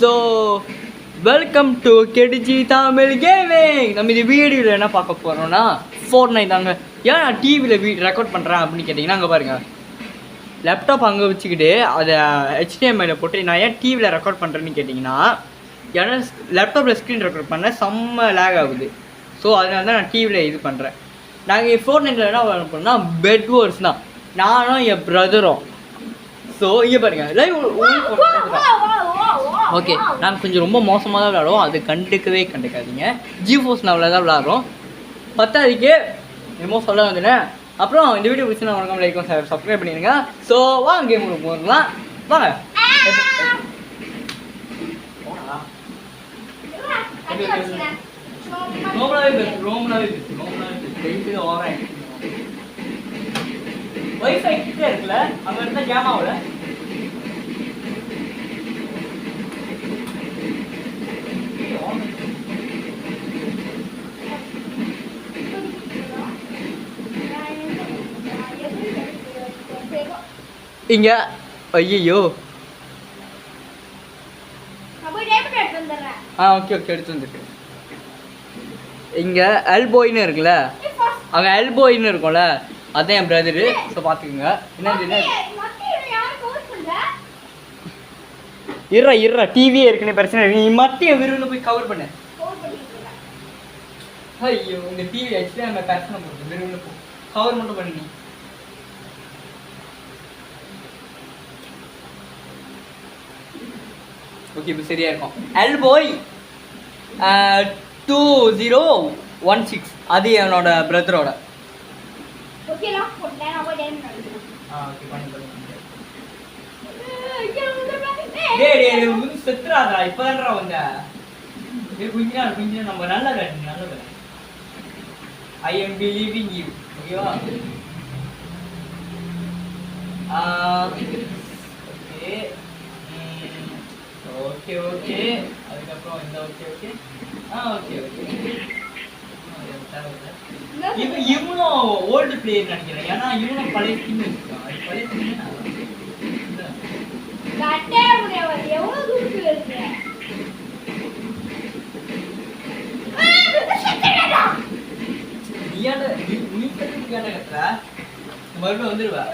So welcome to கெடிஜி Tamil gaming. நம்ம இந்த வீடியோவில் என்ன பார்க்க போகிறோம்னா ஃபோர்ட்நைட் தாங்க. ஏன் நான் டிவியில் ரெக்கார்ட் பண்ணுறேன் அப்படின்னு கேட்டிங்கன்னா, அங்கே பாருங்கள், லேப்டாப் அங்கே வச்சுக்கிட்டு அதை HDMI போட்டு நான் ஏன் டிவியில் ரெக்கார்ட் பண்ணுறேன்னு கேட்டிங்கன்னா, ஏன்னா லேப்டாப்பில் ஸ்க்ரீன் ரெக்கார்ட் பண்ண செம்ம லேக் ஆகுது. ஸோ அதனால தான் நான் டிவியில் இது பண்ணுறேன். நாங்கள் ஃபோர்ட்நைட்டில் என்ன பண்ணோம்னா பெட் வார்ஸ் தான், நானும் என் பிரதரும். ஸோ இங்கே பாருங்கள் லைவ். ஓகே, நாங்கள் கொஞ்சம் ரொம்ப மோசமாக தான் விளாடுவோம், அது கண்டுக்காதீங்க. ஜிஃபோர்ஸ் லெவலில் தான் விளாட்றோம். பத்தாவதுக்கு என்னமோ சொல்ல வந்துட்டேன். அப்புறம் இந்த வீடியோ பிடிச்சி வணக்கம், லைக்கும் சப்ஸ்கிரைப் பண்ணிடுங்க. ஸோ வாங்க கேம் போகலாம், வாங்க. வைஃபை கிட்டே இருக்குல்ல, அங்கே இருந்தால் ஜாம் ஆகல. இங்க ஐயோ ஓகே எடுத்து வந்துருக்கு. இங்க எல்போயின்னு இருக்குல்ல, அங்கே எல்போயின்னு இருக்கும்ல, அதான் என் பிரதரு. ஸோ பார்த்துக்குங்க. என்ன இருறா டிவியே இருக்குன்னு பிரச்சனை. நீ மட்டும் விரும்பி போய் கவர் பண்ண. ஐயோ இந்த டிவி ஆக்சுவலி நம்ம பிரச்சனை போட்டு விரும்பி போ கவர் மட்டும் பண்ணி. நீ ஓகே இப்போ சரியா இருக்கும். எல்போய் 2016, அது என்னோட பிரதரோட. செத்துறாதா இப்பதான்டா வந்த. கொஞ்சம் நம்ம நல்ல நல்ல ஐ எம் பிலீவிங் யூ. ஓகேவா? ஓகே ஓகே அதுக்கப்புறம் இந்த ஓகே ஓகே ஓகே இப்போ இவனும் ஓல்டு பிளேயர் நினைக்கிறேன். ஏன்னா இவனும் பழைய ஸ்கின் வச்சுருக்கான். அது பழைய ஸ்கின் மறுபடியும் வந்துருவா.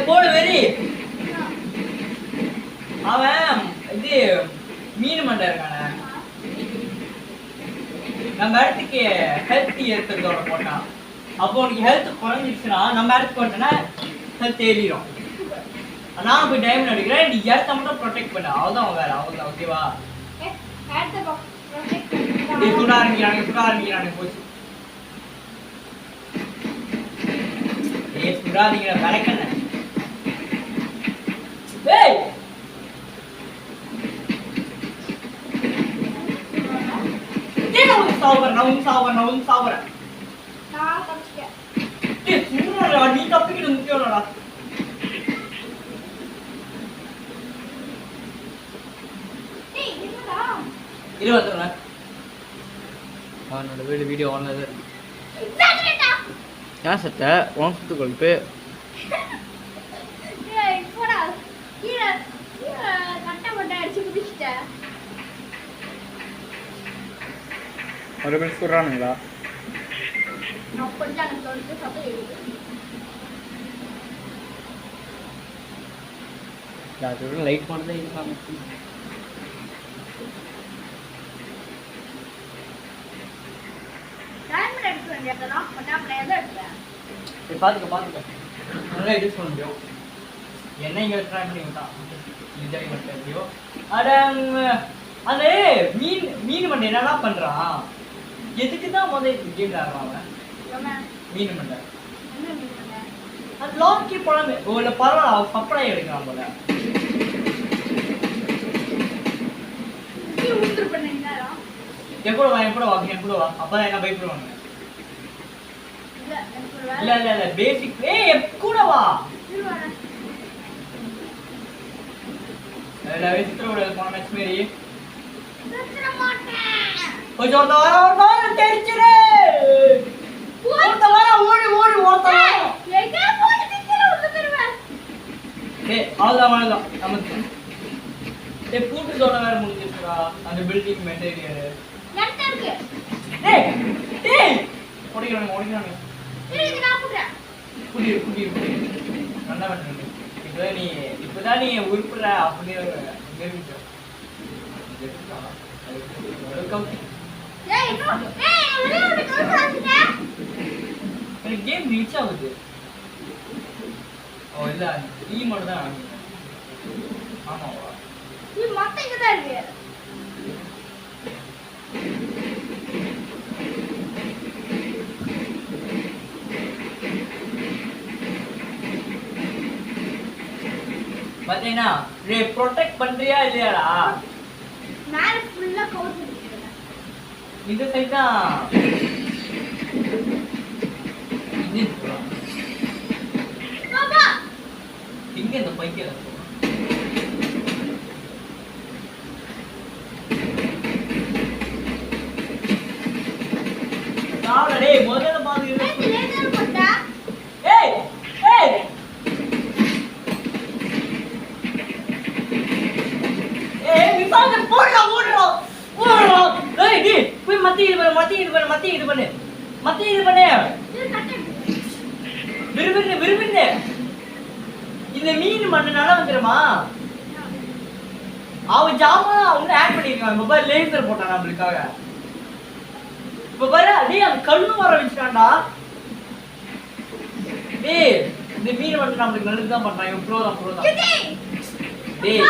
போடு வெறி. அவன் இது மீன் மண்டை இருக்கான, நம்ம இடத்துக்கு ஹெல்த் ஏற்படுத்தோட போட்டான். அப்போ உனக்கு ஹெல்த் குறைஞ்சிருச்சுன்னா நம்ம இடத்துக்கு போட்டோன்னா ஹெல்த் ஏறிடும். நான் போய் டைமண்ட் அடிக்கிறேன், நீ இடத்த மட்டும் ப்ரொடெக்ட் பண்ண, அவ்வளோதான் வேலை, அவ்வளோதான். ஓகேவா? சுட ஆரம்பிக்கிறாங்க போச்சு. சுடாதீங்க விளக்கண்ண. சாவறேன். நீ தப்பிக்கிட்டு முக்கியம்டா. என்னோட வீடியோ ஆனது ஏன் சட்ட உன் சுத்து கொழுப்பு. மறுபடியும் சொல்றானுங்களா? லைட் போனதே இருக்காங்க. பாத்துக்க நல்லா யூஸ் பண்ண முடியும். என்ன இங்க ட்ரை பண்ணி விட்டான் விஜய் மட்டும் எப்படியோ. அட அந்த மீன் மண்டை என்னடா பண்றான்? எதுக்கு தான் முதல்ல கேம் ஆடுறான் மீன் மண்டை? அது லாக்கி பழமே இல்லை பரவாயில்ல, சப்ளை எடுக்கிறான் போல. என் கூட வா அப்பதான் என்ன பயப்படுவாங்க. இல்ல இல்ல இல்ல பேசிக். ஏய் கூட வா. எல்லாரும் சித்திரக்கூடாது போன மேட்ச் மாரி. சுத்தற மாட்டேன். கொஞ்சம் வர தெரிச்சிரு. ஓட ஓடி ஓட. எங்க போய் திக்கிற உள்ள ஏய் அவ்வளவுதான் நமக்கு. ஏய் பூட்டு தோட வேற முடிஞ்சிருச்சுடா அந்த பில்டிங் மெட்டீரியல். நெட் இருக்கு. ஏய் ஓடிறானே. இது நான் போடுறேன். புடி. நல்லா பண்ணு. இப்பதான் நீ உருப்புற அப்படியே தெரிவிச்ச. ஏய் ஒரே ஒரு கவுண்ட் ஆச்சுடா. எனக்கு கேம் ரீச் ஆகுது. ஓ இல்ல நீ மட்டும் தான் ஆடுங்க. ஆமாவா? நீ மொத்தம் இங்க தான் இருக்கு. பாத்தீங்கன்னா நீ ப்ரொடெக்ட் பண்றியா இல்லையாடா? மேல ஃபுல்லா கவுண்ட் இருக்கு. இந்த சைடு தான் இது பாபா இங்க இந்த பைக்கல சாவடா டேய் முதல்ல பாத்து லேசர் போட்டா. ஏய் விசால போடா ஓடுறா. ஏய் டி போய் மத்தி இது பண்ணு. இது கட்ட. விரும்பின்னு இந்த மீன் மண்ணனால வந்துருமா? அவன் ஜாமான் அவங்க ஆட் பண்ணிருக்கான். இப்ப பாரு லேசர் போட்டான் நம்மளுக்காக. இப்ப பாரு டேய் அந்த கண்ணு வர வச்சிட்டான்டா. டேய் இந்த மீன் மண்ணு நம்மளுக்கு நல்லது தான் பண்றான். இவன் ப்ரோ தான். டேய்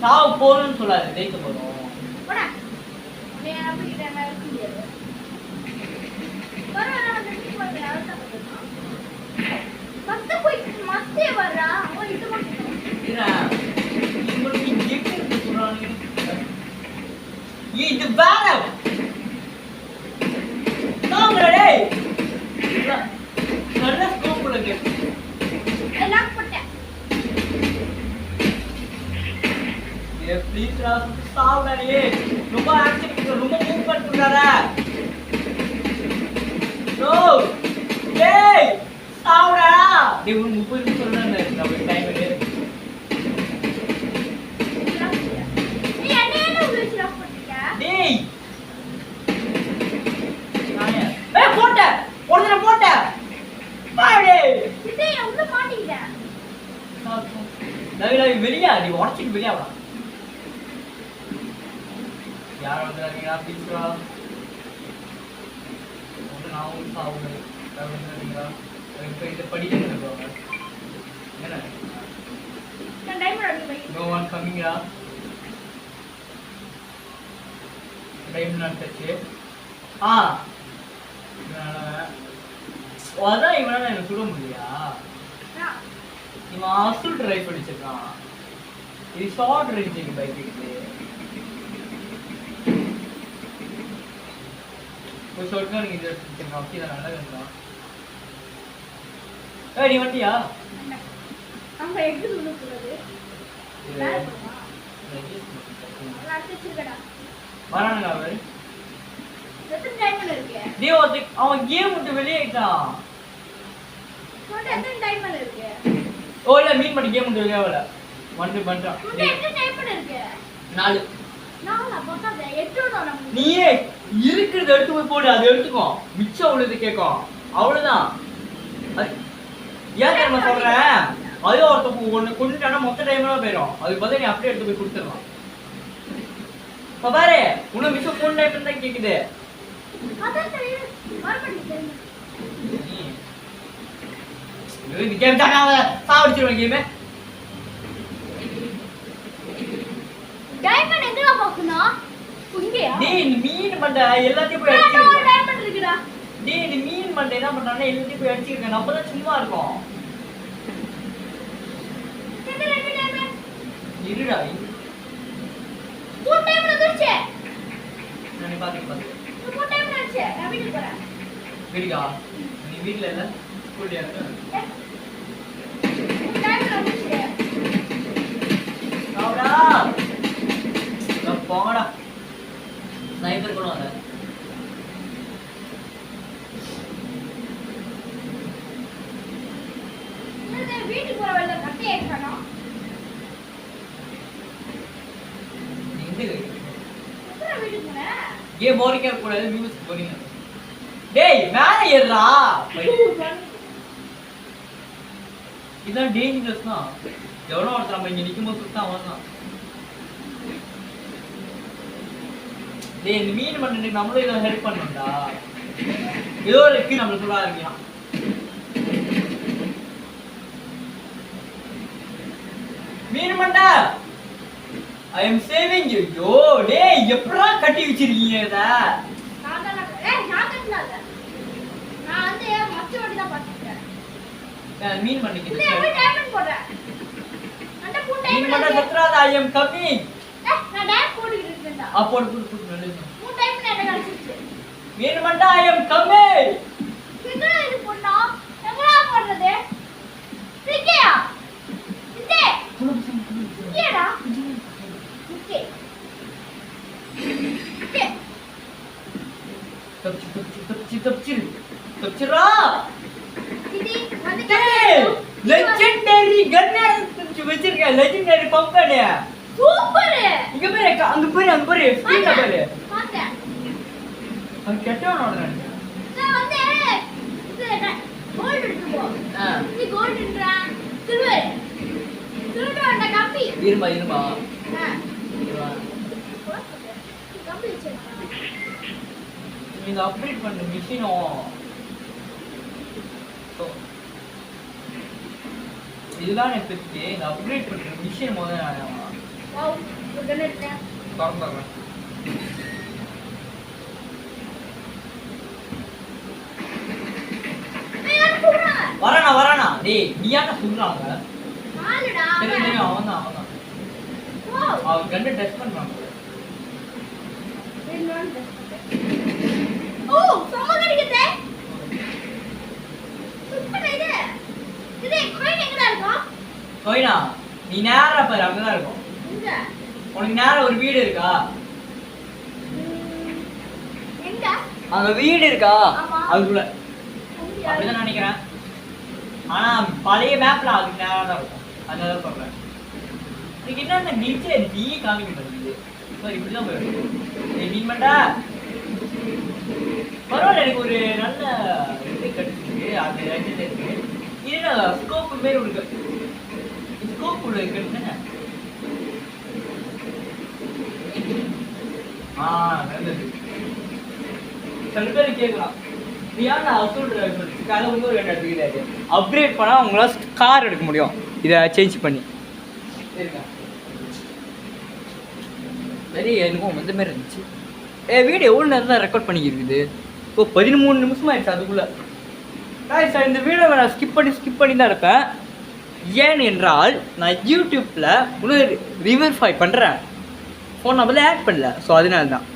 சாவு போறன்னு சொல்லாத ஜெயிக்க போறோம். போடா. நீ அப்படியே நான் இருக்க முடியாது. வர நான் வந்து போறேன். அதான் பண்ணுறேன். மத்தே வரா. அவன் இது மட்டும். ஏடா உங்களுக்கு ஜெயிக்க சொல்றானே. இது வேற. சாவுடா டேய். நல்ல ஸ்கோப் உனக்கு. லாக் போட்டேன். ப்ளீஸ் சாவுடா நீ. ரொம்ப ஆக்டிவிட்டி ரொம்ப மூவ் பண்ணிட்டுடா. நோ. டேய் சாவுடா. நீ 30 நிமிஷம் சொல்றேன்னு நம்ம டைம் எடு. நீ என்ன உள்ள லாக் போட்டியா? டேய் நானே போட்ட. பாடே. டேய் உள்ள மாட்டிட்டேன். லவி வெளியா நீ உடச்சிட்டு வெளியா வா. யார் வந்தாங்க ப்ளீஸ்ரா. நான் ஒரு சாவுங்க. வந்தாங்க. இப்போ இத படிக்கணும் bro. என்ன? நான் டைமர் அடி வை. No one coming here. Time நான் டச்சு. அதான் இவனால எனக்கு சுட முடியா? இவன் அசுல் டிரைவ் பண்ணிச்சிருக்கான். இது ஷார்ட் ரேஞ்சிங் பைக் இது. ஒரு ஷார்ட்கா நீங்க இது எடுத்துக்கங்க. அப்படி தான் நல்லா இருக்கும். ஏய் நீ வண்டியா? அங்க எங்க உள்ள போறது? வேற போமா? நான் அடிச்சிருக்கடா. வரானுங்க அவர். எத்தனை டைமர் இருக்கு? டேய் அவன் கேம் விட்டு வெளியே ஆயிட்டான். உன்கிட்ட எத்தனை டைமர் இருக்கு? ஓ இல்ல மீன் பண்ணி கேம் விட்டு வெளியே வரல. வந்து பண்றான். உன்கிட்ட எத்தனை டைமர் இருக்கு? 4. நானா பத்தாத 8 தான் நம்ம. நீயே இருக்குறத எடுத்து போய் போடு. அது எடுத்துக்கோ. மிச்சம் உள்ளது கேக்கும். அவ்வளவுதான். ஏன் தெரியுமா சொல்றேன்? அது ஒருத்தருக்கு ஒண்ணு கொண்டுட்டானா மொத்த டைம்லாம் போயிடும். அதுக்கு பதிலா நீ அப்படியே எடுத்து போய் கொடுத்துடலாம். இப்ப பாரு உன்ன மிச்சம் 3 டைம் தான் கேக்குது. அதான் தெரியும். மறுபடியும் தெரியும். இந்த கேம் தானா சாவடிச்சிருவேன் கேமே. டைமண்ட் எங்கடா பாக்கணும்? இங்கயா? டேய் இந்த மீன் மண்டை எல்லாத்தையும் போய் அடிச்சிருக்க. டைமண்ட் இருக்குடா. டேய் இந்த மீன் மண்டை என்ன பண்றானே எல்லாத்தையும் போய் அடிச்சிருக்க. நம்ம தான் சும்மா இருக்கோம். எங்க ரெண்டு டைமண்ட்? இருடா. 2 டைமண்ட் வந்துருச்சு. நான் பாத்து. 2 டைமண்ட் வந்துருச்சு. நான் வீட்டுக்கு போறேன். வீடியா? நீ வீட்ல இல்ல? ஸ்கூல்ல இருக்க? வந்துச்சு. சாவுடா. போங்கடா. ஸ்னைப்பர் கூட வர. என்னது வீட்டுக்கு போற வழியில கட்டி ஏற்றானா? எத்தனை வீட்டுக்கு போன? ஏன் போரிங்கா கூடாது வியூஸ் போறீங்க. டேய் மேல ஏறா. இதான் டேஞ்சரஸ் தான். எவ்வளோ ஒருத்தர் நம்ம இங்க நிக்கும்போது சுத்தா அவன் டேய் இந்த மீன் பண்ணி நம்மளும் இதை ஹெல்ப் பண்ணணும்டா. ஏதோ இருக்கு நம்மள சொல்ல ஆரம்பிக்கலாம். மீன் மண்டா ஐ எம் சேவிங் யூ. யோ டேய் எப்படா கட்டி வச்சிருக்கீங்க இத? நான் கட்டல. நான் வந்து மச்சி ஓடி தான் பாத்துட்டேன். மீன் பண்ணிக்கிட்டு நீ எப்படி டைமண்ட் போடுற? அந்த பூ மீன் டைமண்ட் பண்ண சத்ராதா ஐ எம் கமிங். நான் டைமண்ட் போட்டுக்கிட்டு இருக்கேன்டா. போடு போடு போடு நல்லது. பூ டைமண்ட் என்ன கழிச்சிச்சு? மீன் மண்டா ஐ எம் கமிங். எங்கடா இது பொண்ணா? எங்கடா போடுறது? இங்கேயா? இங்கே. இங்கேடா. இங்கே. இங்கே. தப்சிரா. இது வந்து டேய் லெஜெண்டரி கன்னர் வச்சிருக்க. லெஜெண்டரி பம்பனே சூப்பர். இங்க பாரு அங்க பாரு ஸ்பீடா பாரு. பாத்தேன். அது கெட்டவனோட நினைக்கிறேன். நான் வந்து இது கோல்ட் எடுத்து போ. நீ கோல்ட்ன்றா சில்வர். சில்வர் அந்த கம்பி. இருமா கம்பி வச்சிருக்கா. நீங்க அப்டேட் பண்ண மிஷினும் இதுதான் எனக்கு இந்த அப்கிரேட் பண்ற மிஷின் முதல்ல வாவ் ஒரு கன் எடுத்தேன். பார்க்கலாம். வரானா டேய் நீ யாரா சொல்றாங்க? ஆளுடா. தெரியும் அவன்தான். வாவ் அவன் கண்ணை டெஸ்ட் பண்றாங்க. ஓ சம கடிக்குதே. சூப்பர் இது. இது கோயின் எங்கடா இருக்கும்? கோயினா நீ நேரா பாரு அங்கதான் இருக்கும். எங்க? உனக்கு நேரா ஒரு வீடு இருக்கா? எங்க? அங்க வீடு இருக்கா? ஆமா. அதுக்குள்ள அப்படிதான் நினைக்கிறேன். ஆனா பழைய மேப்ல அதுக்கு நேரா தான் இருக்கும். அதனால சொல்றேன். இதுக்கு என்ன நீச்சே நீ காமிக்க மாட்டேங்குது. இப்படிதான் போயிடும். நீ மண்டா பரவாயில்ல. எனக்கு ஒரு நல்ல இது கிடைச்சிருக்கு. அது இருக்கு. இது ஸ்கோப் மாரி இருக்கு. ஸ்கோப் உள்ள இருக்குன்னு நல்லது. சில பேர் கேட்கலாம் நீ யார் நான் அசூல் டிரைவர் அதை வந்து ஒரு எடுத்துக்கிறாரு. அப்கிரேட் பண்ணால் உங்களால் கார் எடுக்க முடியும். இதை சேஞ்ச் பண்ணி சரிக்கா. சரி எனக்கும் இந்த மாதிரி இருந்துச்சு. வீடியோ எவ்வளோ நேரம் தான் ரெக்கார்ட் பண்ணிக்கிருக்குது? இப்போ 13 நிமிஷம் ஆயிடுச்சு அதுக்குள்ளே. சார் இந்த வீடியோவை நான் ஸ்கிப் பண்ணி தான் இருப்பேன். ஏன் என்றால் நான் யூடியூப்பில் இன்னும் ரிவர்ஃபை பண்ணுறேன். ஃபோன் நம்பரில் ஆட் பண்ணல. ஸோ அதனால தான்